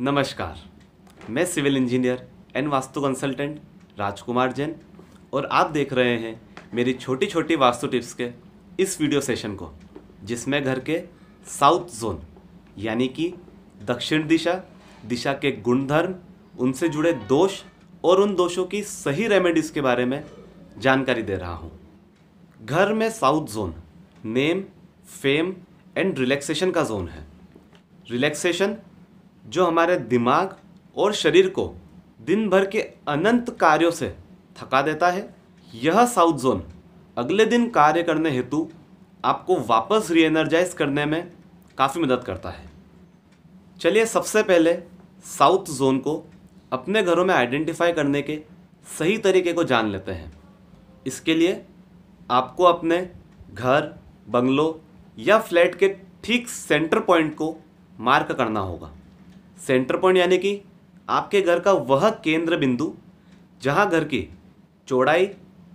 नमस्कार, मैं civil engineer and vastu consultant Rajkumar Jain और आप देख रहे हैं मेरी छोटी छोटी वास्तु टिप्स के इस वीडियो सेशन को, जिसमें घर के साउथ जोन यानी कि दक्षिण दिशा के गुणधर्म, उनसे जुड़े दोष और उन दोषों की सही रेमेडीज़ के बारे में जानकारी दे रहा हूँ। घर में south zone name, fame and relaxation का जोन है। रिलैक्सेशन जो हमारे दिमाग और शरीर को दिन भर के अनंत कार्यों से थका देता है, यह साउथ जोन अगले दिन कार्य करने हेतु आपको वापस रीएनर्जाइज करने में काफ़ी मदद करता है। चलिए सबसे पहले साउथ जोन को अपने घरों में आइडेंटिफाई करने के सही तरीके को जान लेते हैं। इसके लिए आपको अपने घर, बंगलो या फ्लैट के ठीक सेंटर पॉइंट को मार्क करना होगा। सेंटर पॉइंट यानी कि आपके घर का वह केंद्र बिंदु जहां घर की चौड़ाई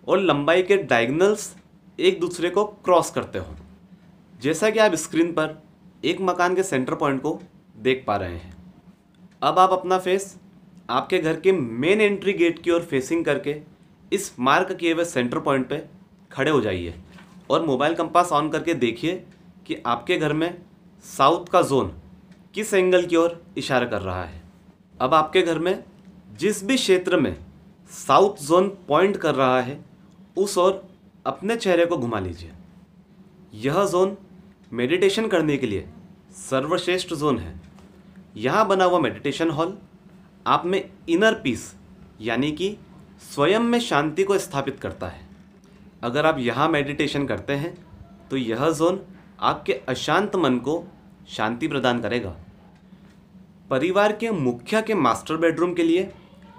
और लंबाई के डायगोनल्स एक दूसरे को क्रॉस करते हो। जैसा कि आप स्क्रीन पर एक मकान के सेंटर पॉइंट को देख पा रहे हैं। अब आप अपना फेस आपके घर के मेन एंट्री गेट की ओर फेसिंग करके इस मार्क किए हुए सेंटर पॉइंट पे खड़े हो जाइए और मोबाइल कंपास ऑन करके देखिए कि आपके घर में साउथ का जोन किस एंगल की ओर इशारा कर रहा है। अब आपके घर में जिस भी क्षेत्र में साउथ जोन पॉइंट कर रहा है, उस ओर अपने चेहरे को घुमा लीजिए। यह जोन मेडिटेशन करने के लिए सर्वश्रेष्ठ जोन है। यहाँ बना हुआ मेडिटेशन हॉल आप में इनर पीस यानी कि स्वयं में शांति को स्थापित करता है। अगर आप यहाँ मेडिटेशन करते हैं तो यह जोन आपके अशांत मन को शांति प्रदान करेगा। परिवार के मुखिया के मास्टर बेडरूम के लिए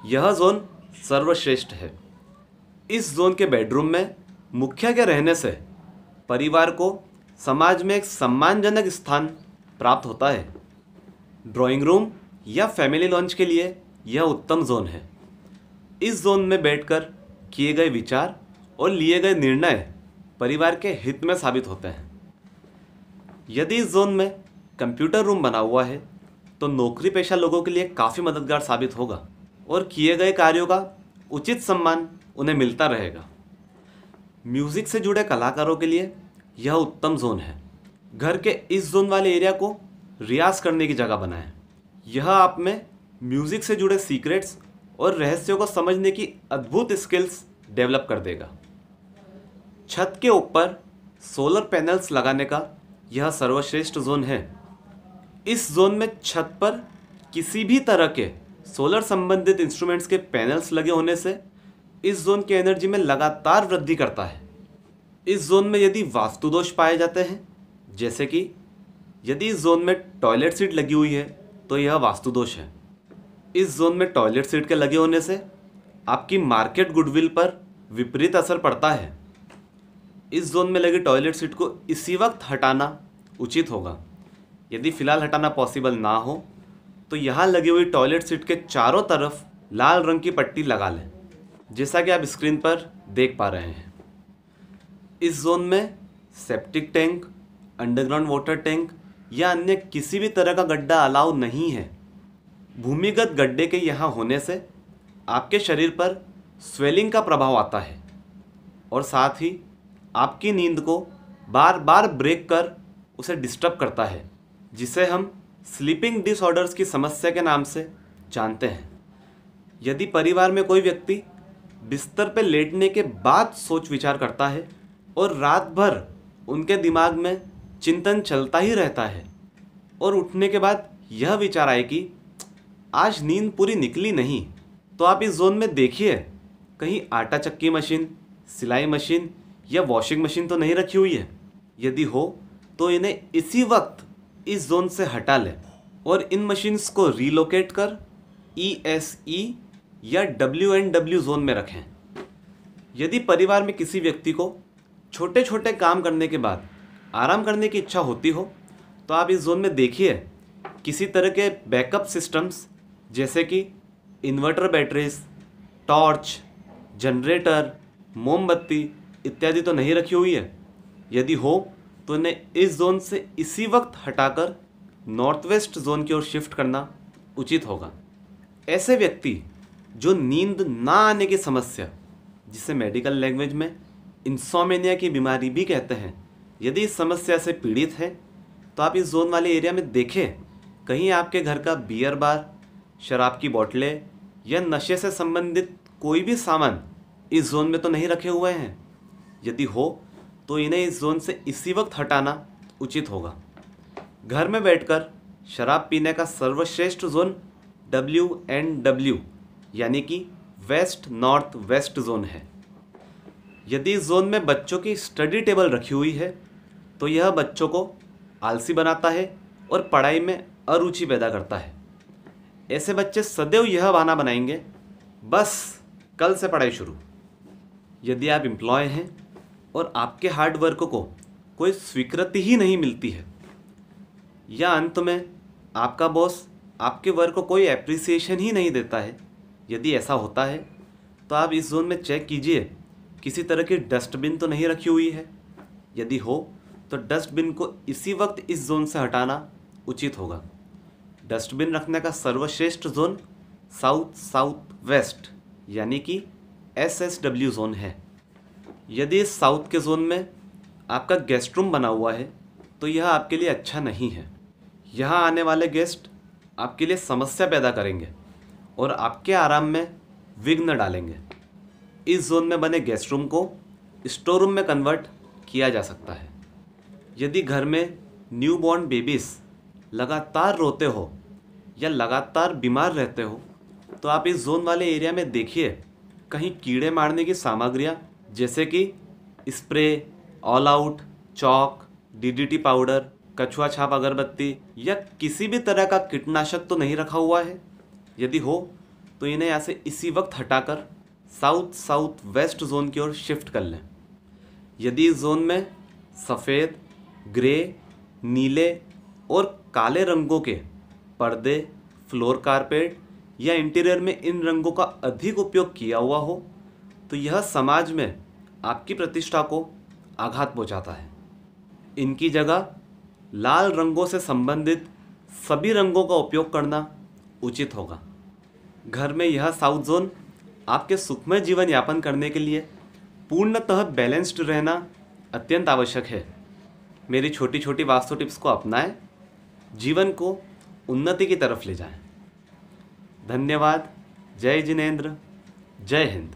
यह जोन सर्वश्रेष्ठ है। इस जोन के बेडरूम में मुखिया के रहने से परिवार को समाज में एक सम्मानजनक स्थान प्राप्त होता है। ड्राइंग रूम या फैमिली लॉन्च के लिए यह उत्तम जोन है। इस जोन में बैठकर किए गए विचार और लिए गए निर्णय परिवार के हित में साबित होते हैं। यदि इस जोन में कंप्यूटर रूम बना हुआ है तो नौकरी पेशा लोगों के लिए काफ़ी मददगार साबित होगा और किए गए कार्यों का उचित सम्मान उन्हें मिलता रहेगा। म्यूज़िक से जुड़े कलाकारों के लिए यह उत्तम जोन है। घर के इस जोन वाले एरिया को रियाज करने की जगह बनाएं। यह आप में म्यूज़िक से जुड़े सीक्रेट्स और रहस्यों को समझने की अद्भुत स्किल्स डेवलप कर देगा। छत के ऊपर सोलर पैनल्स लगाने का यह सर्वश्रेष्ठ जोन है। इस जोन में छत पर किसी भी तरह के सोलर संबंधित इंस्ट्रूमेंट्स के पैनल्स लगे होने से इस जोन की एनर्जी में लगातार वृद्धि करता है। इस जोन में यदि वास्तु दोष पाए जाते हैं, जैसे कि यदि इस जोन में टॉयलेट सीट लगी हुई है तो यह वास्तु दोष है। इस जोन में टॉयलेट सीट के लगे होने से आपकी मार्केट गुडविल पर विपरीत असर पड़ता है। इस जोन में लगी टॉयलेट सीट को इसी वक्त हटाना उचित होगा। यदि फ़िलहाल हटाना पॉसिबल ना हो तो यहाँ लगी हुई टॉयलेट सीट के चारों तरफ लाल रंग की पट्टी लगा लें, जैसा कि आप स्क्रीन पर देख पा रहे हैं। इस जोन में septic tank, underground water tank या अन्य किसी भी तरह का गड्ढा अलाउ नहीं है। भूमिगत गड्ढे के यहाँ होने से आपके शरीर पर स्वेलिंग का प्रभाव आता है और साथ ही आपकी नींद को बार बार ब्रेक कर उसे डिस्टर्ब करता है, जिसे हम स्लीपिंग डिसऑर्डर्स की समस्या के नाम से जानते हैं। यदि परिवार में कोई व्यक्ति बिस्तर पर लेटने के बाद सोच विचार करता है और रात भर उनके दिमाग में चिंतन चलता ही रहता है और उठने के बाद यह विचार आए कि आज नींद पूरी निकली नहीं, तो आप इस जोन में देखिए कहीं आटा चक्की मशीन, सिलाई मशीन या वॉशिंग मशीन तो नहीं रखी हुई है। यदि हो तो इन्हें इसी वक्त इस जोन से हटा लें और इन मशीन्स को रीलोकेट कर ESE या WNW जोन में रखें। यदि परिवार में किसी व्यक्ति को छोटे छोटे काम करने के बाद आराम करने की इच्छा होती हो तो आप इस जोन में देखिए किसी तरह के बैकअप सिस्टम्स जैसे कि इन्वर्टर बैटरीज, टॉर्च, जनरेटर, मोमबत्ती इत्यादि तो नहीं रखी हुई है। यदि हो तो इन्हें इस जोन से इसी वक्त हटाकर नॉर्थ वेस्ट जोन की ओर शिफ्ट करना उचित होगा। ऐसे व्यक्ति जो नींद ना आने की समस्या, जिसे मेडिकल लैंग्वेज में इंसोमेनिया की बीमारी भी कहते हैं, यदि इस समस्या से पीड़ित है तो आप इस जोन वाले एरिया में देखें कहीं आपके घर का बियर बार, शराब की बोतलें या नशे से संबंधित कोई भी सामान इस जोन में तो नहीं रखे हुए हैं। यदि हो तो इन्हें इस जोन से इसी वक्त हटाना उचित होगा। घर में बैठकर शराब पीने का सर्वश्रेष्ठ जोन WNW यानी कि वेस्ट नॉर्थ वेस्ट जोन है। यदि इस जोन में बच्चों की स्टडी टेबल रखी हुई है तो यह बच्चों को आलसी बनाता है और पढ़ाई में अरुचि पैदा करता है। ऐसे बच्चे सदैव यह बहाना बनाएंगे, बस कल से पढ़ाई शुरू। यदि आप एम्प्लॉय हैं और आपके हार्ड वर्क को कोई स्वीकृति ही नहीं मिलती है, या अंत में आपका बॉस आपके वर्क को कोई एप्रिसिएशन ही नहीं देता है, यदि ऐसा होता है तो आप इस जोन में चेक कीजिए किसी तरह की डस्टबिन तो नहीं रखी हुई है। यदि हो तो डस्टबिन को इसी वक्त इस जोन से हटाना उचित होगा। डस्टबिन रखने का सर्वश्रेष्ठ जोन साउथ साउथ वेस्ट यानी कि SSW जोन है। यदि इस साउथ के जोन में आपका गेस्ट रूम बना हुआ है तो यह आपके लिए अच्छा नहीं है। यहाँ आने वाले गेस्ट आपके लिए समस्या पैदा करेंगे और आपके आराम में विघ्न डालेंगे। इस जोन में बने गेस्ट रूम को स्टोर रूम में कन्वर्ट किया जा सकता है। यदि घर में न्यूबॉर्न बेबीज लगातार रोते हो या लगातार बीमार रहते हो तो आप इस जोन वाले एरिया में देखिए कहीं कीड़े मारने की सामग्रियाँ जैसे कि स्प्रे, ऑल आउट, चौक, DDT पाउडर, कछुआ छाप अगरबत्ती या किसी भी तरह का कीटनाशक तो नहीं रखा हुआ है। यदि हो तो इन्हें यहाँ से इसी वक्त हटाकर साउथ साउथ वेस्ट जोन की ओर शिफ्ट कर लें। यदि इस जोन में सफ़ेद, ग्रे, नीले और काले रंगों के पर्दे, फ्लोर कारपेट या इंटीरियर में इन रंगों का अधिक उपयोग किया हुआ हो तो यह समाज में आपकी प्रतिष्ठा को आघात पहुंचाता है। इनकी जगह लाल रंगों से संबंधित सभी रंगों का उपयोग करना उचित होगा। घर में यह साउथ जोन आपके सुखमय जीवन यापन करने के लिए पूर्णतः बैलेंस्ड रहना अत्यंत आवश्यक है। मेरी छोटी छोटी वास्तु टिप्स को अपनाएं, जीवन को उन्नति की तरफ ले जाएं। धन्यवाद। जय जिनेंद्र, जय हिंद।